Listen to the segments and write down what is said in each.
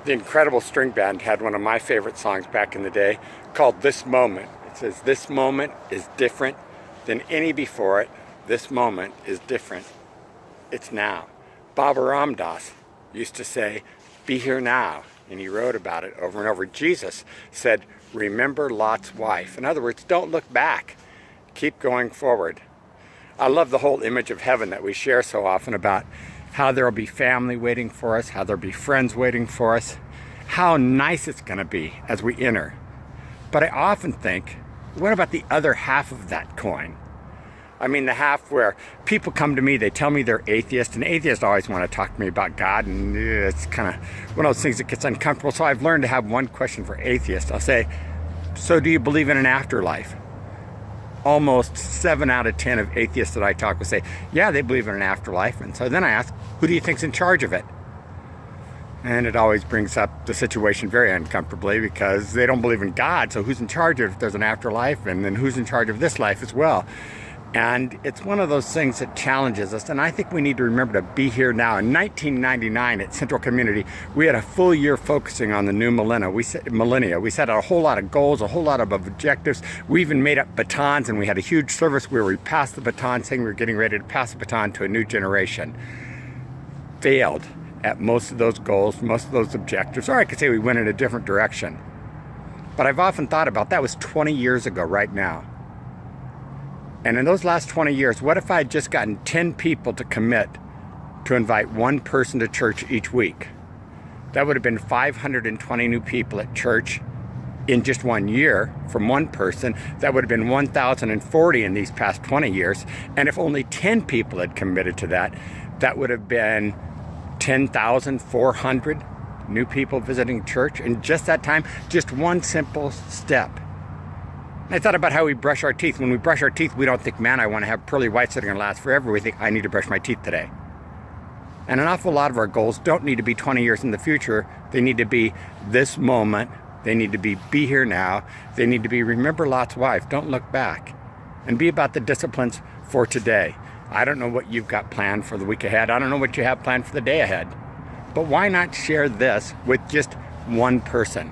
The Incredible String Band had one of my favorite songs back in the day called This Moment. It says, this moment is different than any before it. This moment is different. It's now. Baba Ram Dass used to say, be here now. And he wrote about it over and over. Jesus said, remember Lot's wife. In other words, don't look back. Keep going forward. I love the whole image of heaven that we share so often about how there will be family waiting for us, how there will be friends waiting for us, how nice it's going to be as we enter. But I often think, what about the other half of that coin? I mean, the half where people come to me, they tell me they're atheists, and atheists always want to talk to me about God, and it's kind of one of those things that gets uncomfortable. So I've learned to have one question for atheists. I'll say, so do you believe in an afterlife? Almost 7 out of 10 of atheists that I talk with say, yeah, they believe in an afterlife. And so then I ask, who do you think's in charge of it? And it always brings up the situation very uncomfortably because they don't believe in God. So who's in charge if there's an afterlife? And then who's in charge of this life as well? And it's one of those things that challenges us. And I think we need to remember to be here now. In 1999 at Central Community, we had a full year focusing on the new millennia. We set out a whole lot of goals, a whole lot of objectives. We even made up batons, and we had a huge service where we passed the baton, saying we were getting ready to pass the baton to a new generation. Failed at most of those goals, most of those objectives. Or I could say we went in a different direction. But I've often thought about that was 20 years ago right now. And in those last 20 years, what if I had just gotten 10 people to commit to invite one person to church each week? That would have been 520 new people at church in just 1 year from one person. That would have been 1,040 in these past 20 years. And if only 10 people had committed to that, that would have been 10,400 new people visiting church in just that time. Just one simple step. I thought about how we brush our teeth. When we brush our teeth, we don't think, man, I want to have pearly whites that are going to last forever. We think, I need to brush my teeth today. And an awful lot of our goals don't need to be 20 years in the future. They need to be this moment. They need to be here now. They need to be remember Lot's wife. Don't look back. And be about the disciplines for today. I don't know what you've got planned for the week ahead. I don't know what you have planned for the day ahead. But why not share this with just one person?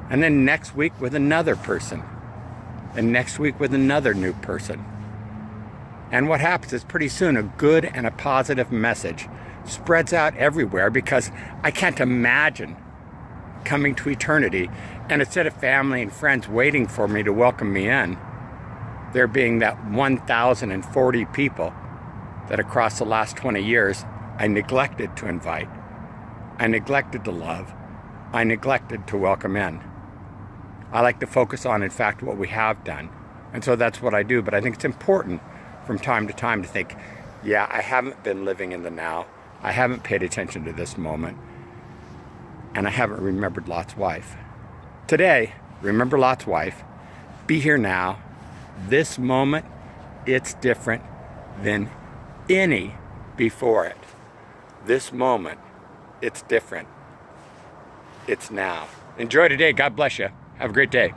And then next week with another person. And next week with another new person. And what happens is pretty soon a good and a positive message spreads out everywhere, because I can't imagine coming to eternity and instead of family and friends waiting for me to welcome me in, there being that 1,040 people that across the last 20 years I neglected to invite. I neglected to love. I neglected to welcome in. I like to focus on, in fact, what we have done. And so that's what I do. But I think it's important from time to time to think, yeah, I haven't been living in the now. I haven't paid attention to this moment. And I haven't remembered Lot's wife. Today, remember Lot's wife. Be here now. This moment, it's different than any before it. This moment, it's different. It's now. Enjoy today. God bless you. Have a great day.